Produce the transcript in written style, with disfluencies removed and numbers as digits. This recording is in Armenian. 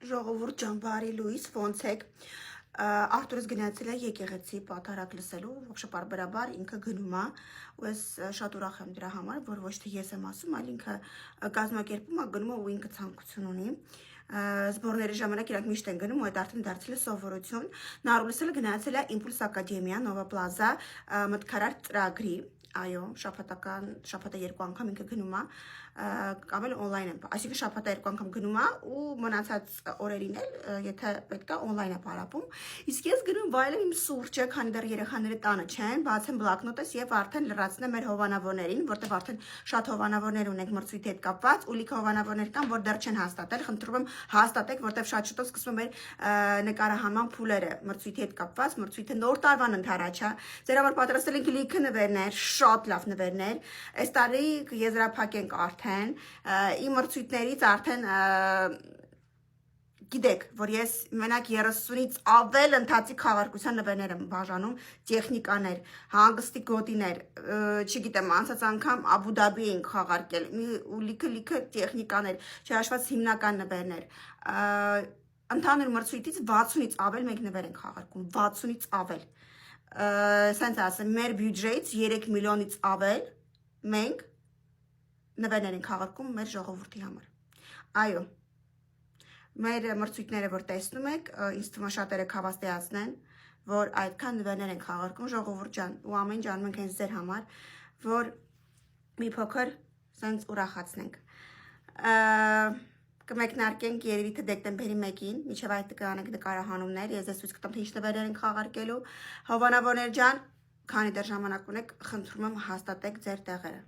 Ժողովուրդ ջան, բարի լույս, ոնց եք։ Արտուրս գնացել է եկեղեցի պատարակ լսելու, ողջ պարբերաբար ինքը գնում է, ու ես շատ ուրախ եմ դրա համար, որ ոչ թե ես եմ ասում, այլ ինքը կազմակերպում է, գնում է ու ինքը ցանկություն ունի։ Զբորների ժամանակ իրանք միշտ են գնում ու այդ արդեն դարձել է սովորություն։ Նա լսել գնացել է Impulse Academia Nova Plaza մտքարար ծրագրի, այո, շաբաթը երկու անգամ ինքը գնում է, կամ էլ on-line եմ, այսինքն շաբաթը երկու անգամ գնում է ու մնացած օրերին էլ, եթե պետք է on-line է պարապում, իսկ ես գնում վայելեմ իմ սուրճը, քանի դեռ երեխաները տանը չեն, բացեմ բլոկնոտս եւ արդեն լրացնեմ մեր հովանավորներին, որտեղ արդեն շատ հովանավորներ ունենք մրցույթի հետ կապված, ու լիքը հովանավորներ կան, որ դեռ չեն հաստատել, խնդրում եմ հաստատեք, որտեղ շատ շուտով սկսվում է մեր նկարահանման փուլերը մրցույթի հետ կապված, մրցույթը նոր տարվան ընթരാճ է, ձեր համար պատրաստել ենք լիքը նվերներ, շատ լավ նվերներ, այս տարի եզրափակ ենք արդեն, իմ մրցույթներից արդեն գիտեք, որ ես մենակ 30-ից ավել ընթացիկ խաղարկության նվերներ եմ բաժանում, տեխնիկաներ, հանգստի գոտիներ, չգիտեմ, անցած անգամ Աբու Դաբի ենք խաղարկել, ու լիքը տեխնիկաներ, չհաշված հիմնական նվերներ, ընդհանուր մրցույթից 60-ից ավել մենք նվեր ենք խաղարկում, 60-ից ավել, սենց ասեմ, մեր բյուջեից 3 միլիոնից ավել մենք նվերներ ենք խաղարկում մեր ժողովրդի համար, այո, մեր մրցույթները, որ տեսնում եք, ինձ թվում է շատերը կհավաստիացնեն, որ այդքան նվերներ ենք խաղարկում ժողովուրդ ջան, ու ամեն ինչ անում ենք հենց ձեր համար, որ մի փոքր սենց ուրախացնենք։ Կմեկնարկենք երևի թե դեկտեմբերի 1-ին, մինչև այդ կանենք նկարահանումներ, ես ձեզ ցույց կտամ, թե ինչ նվերներ ենք խաղարկելու։ Հովանավորներ ջան, քանի դեռ ժամանակ ունեք, խնդրում եմ հաստատեք ձեր տեղերը։